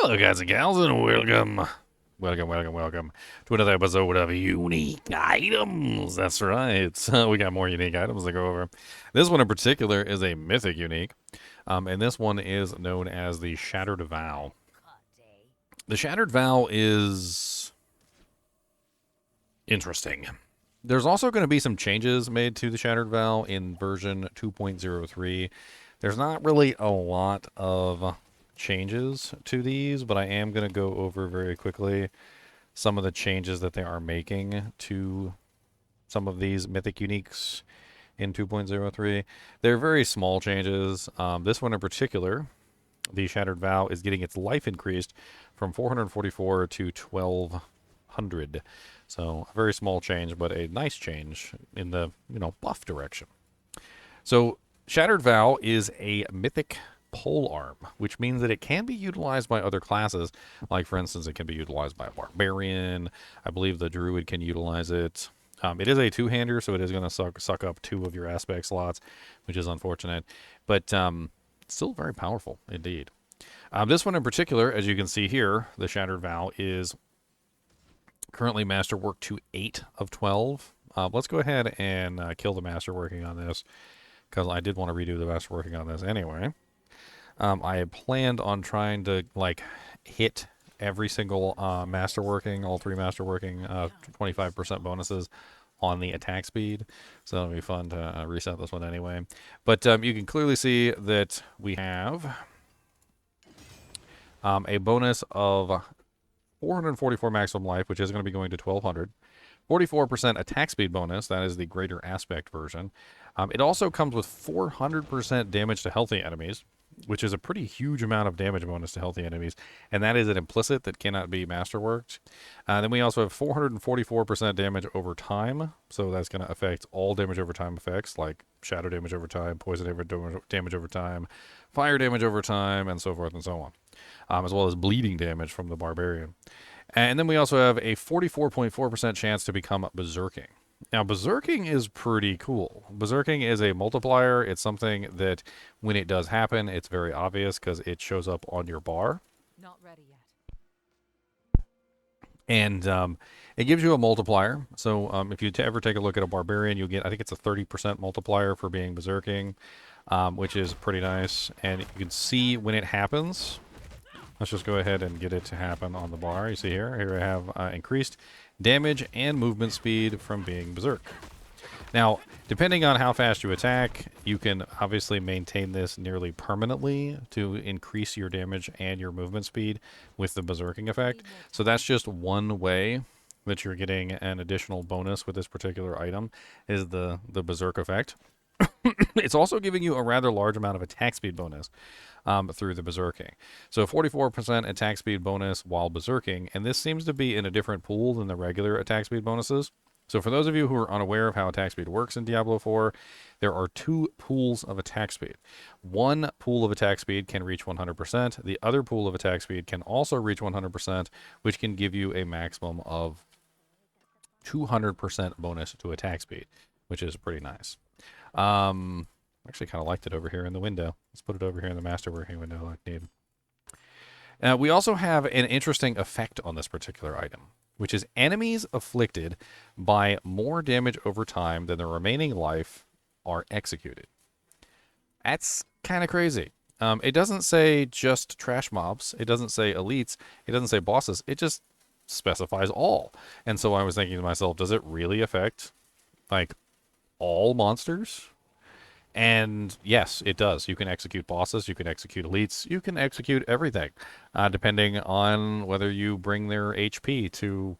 Hello, guys and gals, and welcome to another episode of Unique Items. That's right. We got more unique items to go over. This one in particular is a Mythic Unique, and this one is known as the Shattered Vow. The Shattered Vow is interesting. There's also going to be some changes made to the Shattered Vow in version 2.03. There's not really a lot of changes to these, but I am going to go over very quickly some of the changes that they are making to some of these Mythic Uniques in 2.03. They're very small changes. This one in particular, the Shattered Vow, is getting its life increased from 444 to 1200. So a very small change, but a nice change in the, buff direction. So Shattered Vow is a Mythic Polearm, which means that it can be utilized by other classes. Like, for instance, it can be utilized by a Barbarian. I believe the Druid can utilize it. It is a two-hander, so it is going to suck up 2 of your aspect slots, which is unfortunate. But still very powerful, indeed. This one in particular, as you can see here, the Shattered Vow is currently Masterwork to 8 of 12. Let's go ahead and kill the Masterworking on this, because I did want to redo the Masterworking on this anyway. I had planned on trying to, hit every single Masterworking, all 3 Masterworking, 25% bonuses on the attack speed. So that'll be fun to reset this one anyway. But you can clearly see that we have a bonus of 444 maximum life, which is going to be going to 1200. 44% attack speed bonus, that is the greater aspect version. It also comes with 400% damage to healthy enemies, which is a pretty huge amount of damage bonus to healthy enemies, and that is an implicit that cannot be masterworked. Then we also have 444% damage over time, so that's going to affect all damage over time effects, like shadow damage over time, poison damage over time, fire damage over time, and so forth and so on, as well as bleeding damage from the Barbarian. And then we also have a 44.4% chance to become Berserking. Now, Berserking is pretty cool. Berserking is a multiplier. It's something that, when it does happen, it's very obvious because it shows up on your bar. Not ready yet. And it gives you a multiplier. So if you ever take a look at a Barbarian, you'll get, I think it's a 30% multiplier for being Berserking, which is pretty nice. And you can see when it happens. Let's just go ahead and get it to happen on the bar. You see here. Here I have increased damage and movement speed from being Berserk. Now, depending on how fast you attack, you can obviously maintain this nearly permanently to increase your damage and your movement speed with the Berserking effect. So that's just one way that you're getting an additional bonus with this particular item, is the Berserk effect. It's also giving you a rather large amount of attack speed bonus through the Berserking. So 44% attack speed bonus while Berserking, and this seems to be in a different pool than the regular attack speed bonuses. So for those of you who are unaware of how attack speed works in Diablo 4, there are 2 pools of attack speed. One pool of attack speed can reach 100%. The other pool of attack speed can also reach 100%, which can give you a maximum of 200% bonus to attack speed, which is pretty nice. I actually kind of liked it over here in the window. Let's put it over here in the masterworking window like needed. We also have an interesting effect on this particular item, which is enemies afflicted by more damage over time than the remaining life are executed. That's kind of crazy. It doesn't say just trash mobs. It doesn't say elites. It doesn't say bosses. It just specifies all. And so I was thinking to myself, does it really affect, all monsters? And yes, it does. You can execute bosses, you can execute elites, you can execute everything, depending on whether you bring their HP to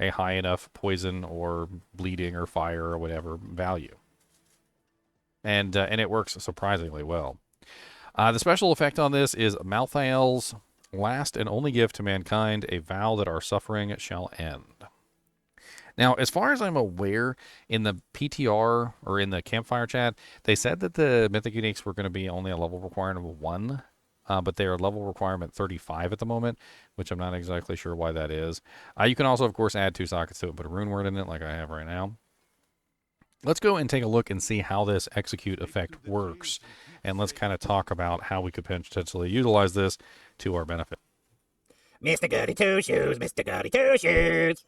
a high enough poison or bleeding or fire or whatever value. And it works surprisingly well. The special effect on this is Malthael's last and only gift to mankind, a vow that our suffering shall end. Now, as far as I'm aware, in the PTR, or in the campfire chat, they said that the Mythic Uniques were going to be only a level requirement of 1, but they are level requirement 35 at the moment, which I'm not exactly sure why that is. You can also, of course, add 2 sockets to it, put a rune word in it like I have right now. Let's go and take a look and see how this execute effect works, and let's kind of talk about how we could potentially utilize this to our benefit. Mr. Goody Two Shoes, Mr. Goody Two Shoes.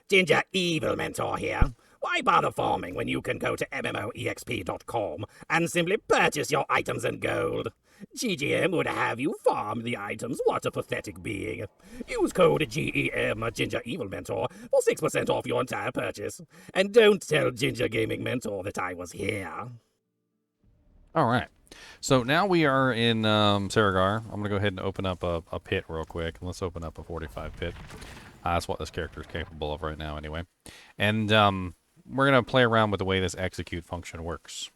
Ginger Evil Mentor here. Why bother farming when you can go to MMOEXP.com and simply purchase your items in gold? GGM would have you farm the items. What a pathetic being. Use code GEM Ginger Evil Mentor for 6% off your entire purchase. And don't tell Ginger Gaming Mentor that I was here. All right. So now we are in Saragar. I'm going to go ahead and open up a pit real quick. Let's open up a 45 pit. That's what this character is capable of right now anyway. And we're going to play around with the way this execute function works.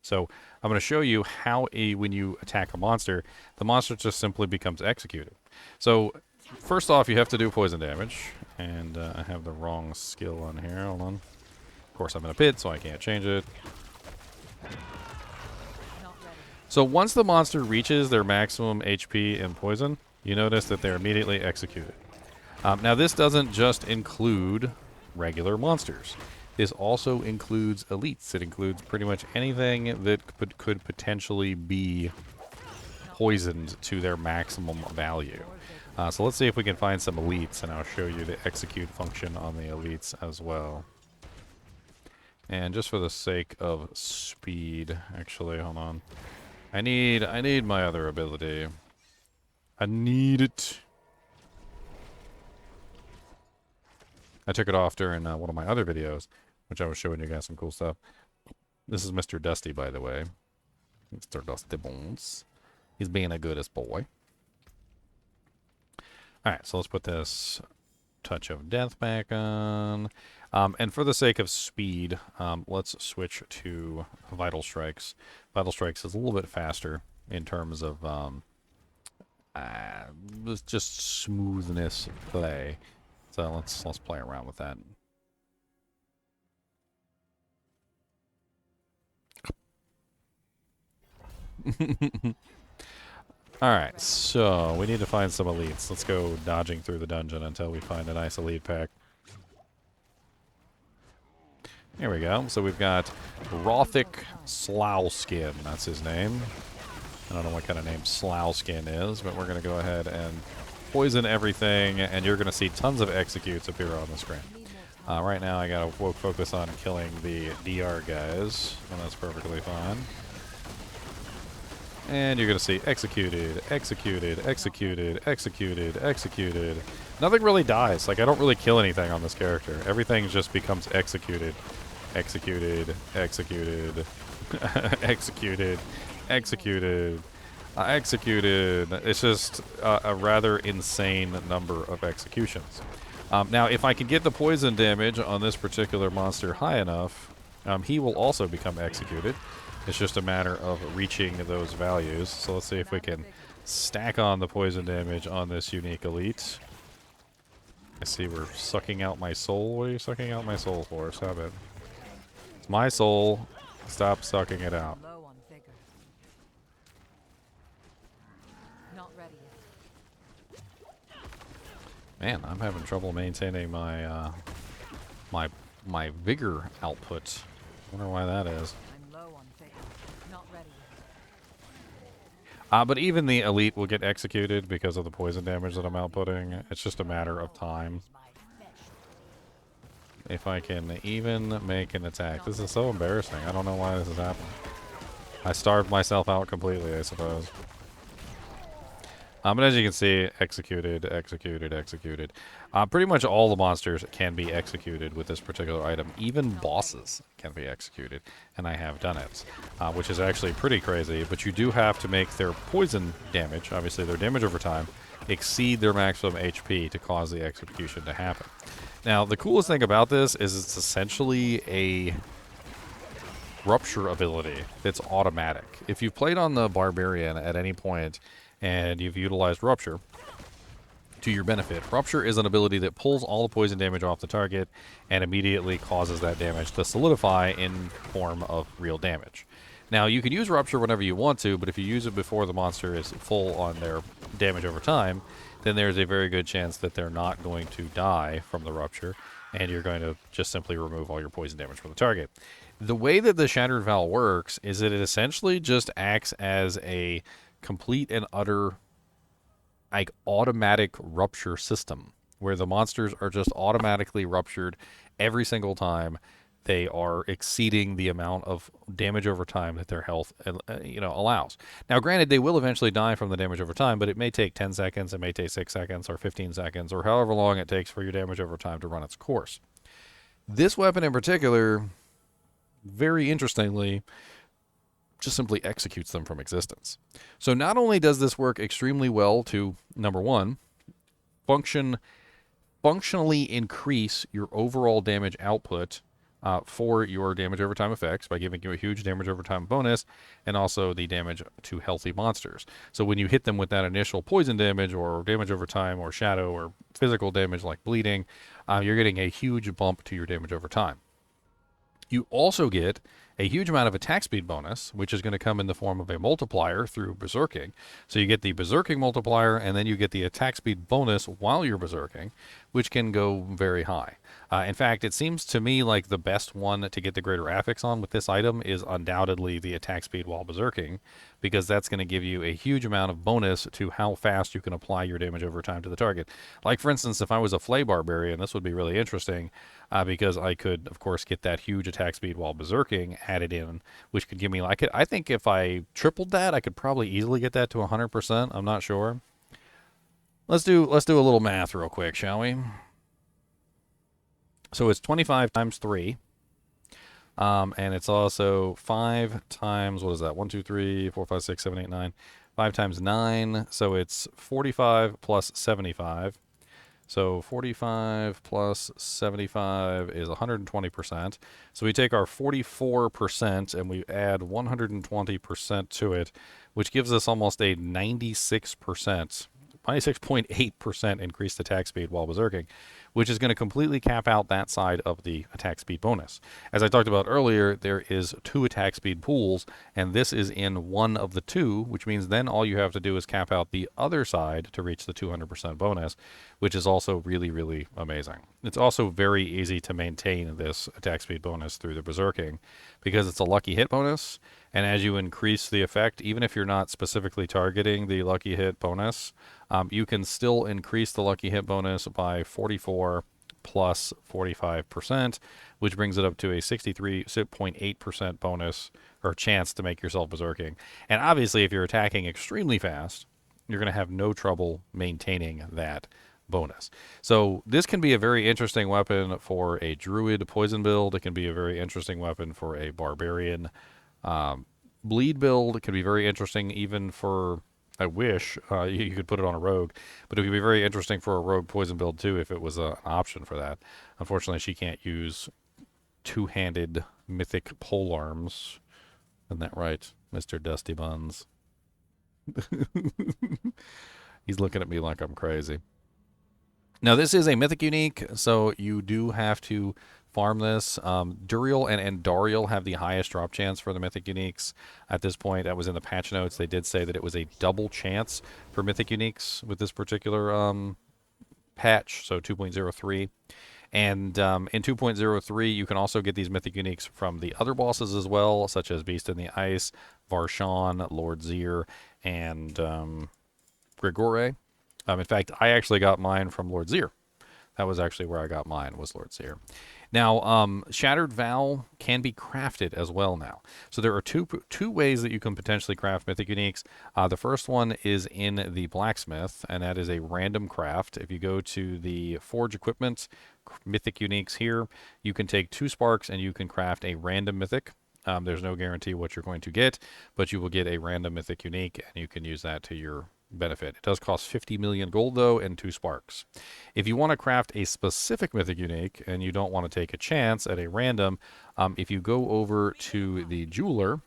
So I'm going to show you how when you attack a monster, the monster just simply becomes executed. So first off, you have to do poison damage. And I have the wrong skill on here. Hold on. Of course, I'm in a pit, so I can't change it. So once the monster reaches their maximum HP and poison, you notice that they're immediately executed. Now this doesn't just include regular monsters. This also includes elites. It includes pretty much anything that could potentially be poisoned to their maximum value. So let's see if we can find some elites, and I'll show you the execute function on the elites as well. And just for the sake of speed, actually, hold on. I need my other ability. I need it. I took it off during one of my other videos, which I was showing you guys some cool stuff. This is Mr. Dusty, by the way. Mr. Dusty Bones. He's being a goodest boy. Alright, so let's put this Touch of Death back on. And for the sake of speed, let's switch to Vital Strikes. Vital Strikes is a little bit faster in terms of just smoothness of play. So let's play around with that. Alright, so we need to find some elites. Let's go dodging through the dungeon until we find a nice elite pack. Here we go. So we've got Rothic Slowskin. That's his name. I don't know what kind of name Slowskin is, but we're going to go ahead and poison everything, and you're going to see tons of executes appear on the screen. Right now I got to focus on killing the DR guys, and that's perfectly fine. And you're going to see executed, executed, executed, executed, executed. Nothing really dies. Like, I don't really kill anything on this character. Everything just becomes executed. Executed, executed, executed, executed, executed. It's just a rather insane number of executions. Now, if I can get the poison damage on this particular monster high enough, he will also become executed. It's just a matter of reaching those values. So let's see if we can stack on the poison damage on this unique elite. I see we're sucking out my soul. What are you sucking out my soul for? Stop it. It's my soul. Stop sucking it out. Low on vigor. Not ready yet. Man, I'm having trouble maintaining my my vigor output. Wonder why that is. I'm low on vigor. Not ready yet. But even the elite will get executed because of the poison damage that I'm outputting. It's just a matter of time. If I can even make an attack. This is so embarrassing. I don't know why this is happening. I starved myself out completely, I suppose. But as you can see, executed, executed, executed. Pretty much all the monsters can be executed with this particular item. Even bosses can be executed, and I have done it, which is actually pretty crazy. But you do have to make their poison damage, obviously their damage over time, exceed their maximum HP to cause the execution to happen. Now, the coolest thing about this is it's essentially a rupture ability that's automatic. If you've played on the Barbarian at any point and you've utilized Rupture to your benefit, Rupture is an ability that pulls all the poison damage off the target and immediately causes that damage to solidify in form of real damage. Now, you can use Rupture whenever you want to, but if you use it before the monster is full on their damage over time, then there's a very good chance that they're not going to die from the Rupture, and you're going to just simply remove all your poison damage from the target. The way that the Shattered Vow works is that it essentially just acts as a complete and utter like automatic rupture system where the monsters are just automatically ruptured every single time they are exceeding the amount of damage over time that their health allows. Now, granted, they will eventually die from the damage over time, but it may take 10 seconds, it may take 6 seconds, or 15 seconds, or however long it takes for your damage over time to run its course. This weapon in particular, very interestingly, just simply executes them from existence. So not only does this work extremely well to, number one, functionally increase your overall damage output for your damage over time effects by giving you a huge damage over time bonus, and also the damage to healthy monsters. So when you hit them with that initial poison damage or damage over time or shadow or physical damage like bleeding, you're getting a huge bump to your damage over time. You also get a huge amount of attack speed bonus, which is going to come in the form of a multiplier through berserking. So you get the berserking multiplier, and then you get the attack speed bonus while you're berserking, which can go very high. In fact, it seems to me like the best one to get the greater affix on with this item is undoubtedly the attack speed while berserking, because that's going to give you a huge amount of bonus to how fast you can apply your damage over time to the target. Like, for instance, if I was a Flay Barbarian, this would be really interesting, because I could, of course, get that huge attack speed while berserking added in, which could give me, like, I think if I tripled that, I could probably easily get that to 100%. I'm not sure. Let's do a little math real quick, shall we? So it's 25 times 3. And it's also 5 times, what is that? 1, 2, 3, 4, 5, 6, 7, 8, 9. 5 times 9. So it's 45 plus 75. So 45 plus 75 is 120%. So we take our 44% and we add 120% to it, which gives us almost a 96.8% increased attack speed while berserking, which is going to completely cap out that side of the attack speed bonus. As I talked about earlier, there is 2 attack speed pools, and this is in one of the 2, which means then all you have to do is cap out the other side to reach the 200% bonus, which is also really, really amazing. It's also very easy to maintain this attack speed bonus through the berserking, because it's a lucky hit bonus, and as you increase the effect, even if you're not specifically targeting the lucky hit bonus, you can still increase the lucky hit bonus by 44 plus 45%, which brings it up to a 63.8% bonus or chance to make yourself berserking. And obviously, if you're attacking extremely fast, you're going to have no trouble maintaining that bonus. So this can be a very interesting weapon for a druid poison build. It can be a very interesting weapon for a barbarian bleed build. It can be very interesting even for, I wish you could put it on a rogue, but it would be very interesting for a rogue poison build too if it was an option for that. Unfortunately, she can't use two-handed mythic polearms. Isn't that right, Mr. Dusty Buns? He's looking at me like I'm crazy. Now, this is a Mythic Unique, so you do have to farm this. Duriel and Dariel have the highest drop chance for the Mythic Uniques at this point. That was in the patch notes. They did say that it was a double chance for Mythic Uniques with this particular patch, so 2.03. And in 2.03, you can also get these Mythic Uniques from the other bosses as well, such as Beast in the Ice, Varshan, Lord Zir, and Grigore. In fact, I actually got mine from Lord Zir. That was actually where I got mine, was Lord Zir. Now, Shattered Vow can be crafted as well now. So there are two ways that you can potentially craft Mythic Uniques. The first one is in the Blacksmith, and that is a random craft. If you go to the Forge Equipment, Mythic Uniques here, you can take 2 sparks and you can craft a random Mythic. There's no guarantee what you're going to get, but you will get a random Mythic Unique, and you can use that to your benefit. It does cost 50 million gold, though, and 2 sparks. If you want to craft a specific Mythic Unique, and you don't want to take a chance at a random, if you go over to the Jeweler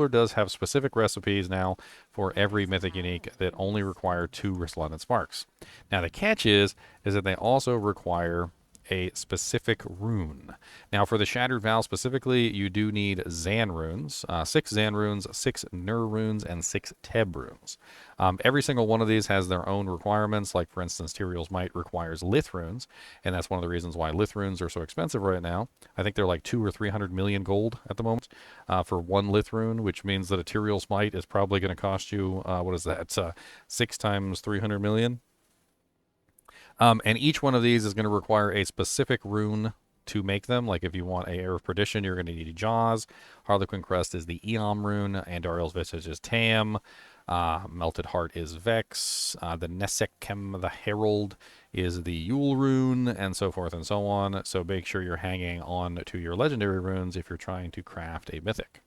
does have specific recipes now for every Mythic Unique that only require 2 Resplendent Sparks. Now, the catch is that they also require a specific rune. Now, for the Shattered Vow specifically, you do need Zan runes, 6 Zan runes, 6 Nur runes, and 6 Teb runes. Every single one of these has their own requirements. Like, for instance, Tyrael's Might requires Lith runes, and that's one of the reasons why Lith runes are so expensive right now. I think they're like 200 or 300 million gold at the moment for one Lith rune, which means that a Tyrael's Might is probably going to cost you, what is that, 6 times 300 million? And each one of these is going to require a specific rune to make them. Like if you want a Air of Perdition, you're going to need Jaws. Harlequin Crest is the Eom rune. Andariel's Visage is Tam. Melted Heart is Vex. The Nesekem, the Herald, is the Yule rune, and so forth and so on. So make sure you're hanging on to your legendary runes if you're trying to craft a mythic.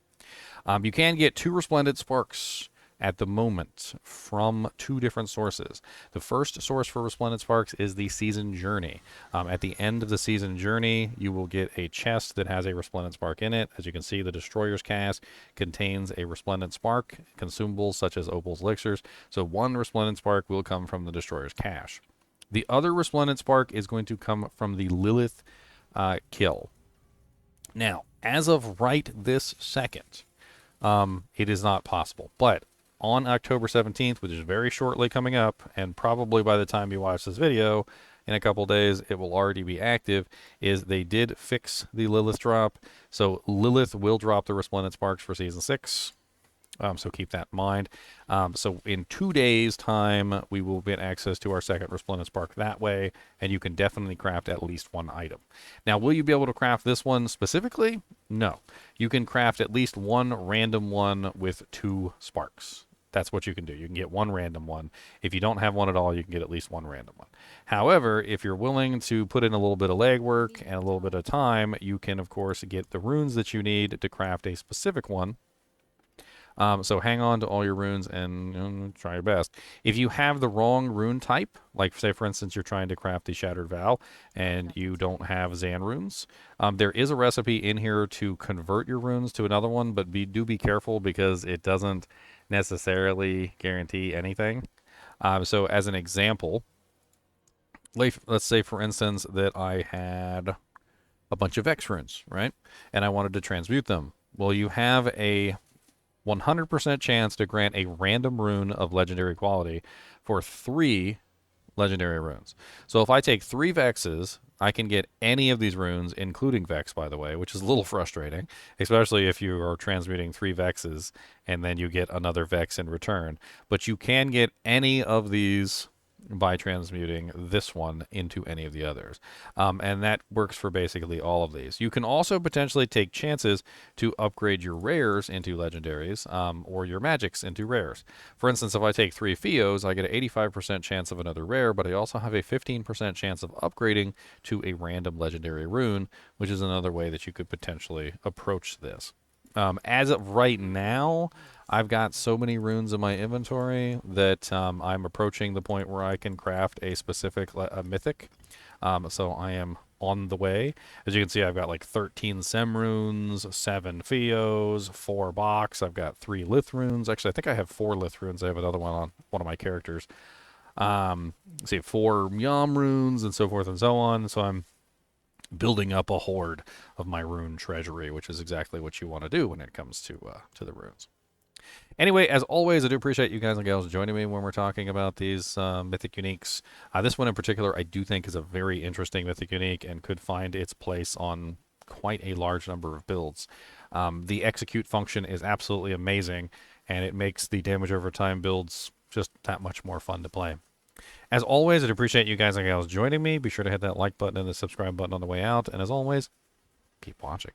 You can get 2 Resplendent Sparks at the moment from 2 different sources. The first source for Resplendent Sparks is the Season Journey. At the end of the Season Journey, you will get a chest that has a Resplendent Spark in it. As you can see, the Destroyer's Cast contains a Resplendent Spark, consumables such as Opal's Elixirs, so 1 Resplendent Spark will come from the Destroyer's Cache. The other Resplendent Spark is going to come from the Lilith kill. Now, as of right this second, it is not possible, but on October 17th, which is very shortly coming up, and probably by the time you watch this video, in a couple days, it will already be active, is they did fix the Lilith drop. So Lilith will drop the Resplendent Sparks for Season 6. So keep that in mind. So in 2 days' time, we will get access to our second Resplendent Spark that way, and you can definitely craft at least 1 item. Now, will you be able to craft this one specifically? No. You can craft at least 1 random one with 2 sparks. That's what you can do. You can get 1 random one. If you don't have one at all, you can get at least 1 random one. However, if you're willing to put in a little bit of legwork and a little bit of time, you can, of course, get the runes that you need to craft a specific one. So hang on to all your runes and try your best. If you have the wrong rune type, like say for instance you're trying to craft the Shattered Vow and you don't have Zan runes, there is a recipe in here to convert your runes to another one, but do be careful because it doesn't necessarily guarantee anything. So as an example, let's say for instance that I had a bunch of Vex runes, right? And I wanted to transmute them. Well, you have a 100% chance to grant a random rune of legendary quality for 3 legendary runes. So if I take 3 Vexes, I can get any of these runes, including Vex, by the way, which is a little frustrating, especially if you are transmuting 3 Vexes and then you get another Vex in return. But you can get any of these by transmuting this one into any of the others. And that works for basically all of these. You can also potentially take chances to upgrade your rares into legendaries, or your magics into rares. For instance, if I take 3 Fios, I get an 85% chance of another rare, but I also have a 15% chance of upgrading to a random legendary rune, which is another way that you could potentially approach this. As of right now, I've got so many runes in my inventory that I'm approaching the point where I can craft a specific mythic. So I am on the way. As you can see, I've got like 13 Sem runes, 7 Fios, 4 Box. I've got 3 Lith runes. Actually, I think I have 4 Lith runes. I have another one on one of my characters. See, 4 Yam runes and so forth and so on. So I'm building up a horde of my rune treasury, which is exactly what you want to do when it comes to the runes. Anyway, as always, I do appreciate you guys and gals joining me when we're talking about these Mythic Uniques. This one in particular I do think is a very interesting Mythic Unique and could find its place on quite a large number of builds. The execute function is absolutely amazing, and it makes the damage over time builds just that much more fun to play. As always, I'd appreciate you guys and gals joining me. Be sure to hit that like button and the subscribe button on the way out. And as always, keep watching.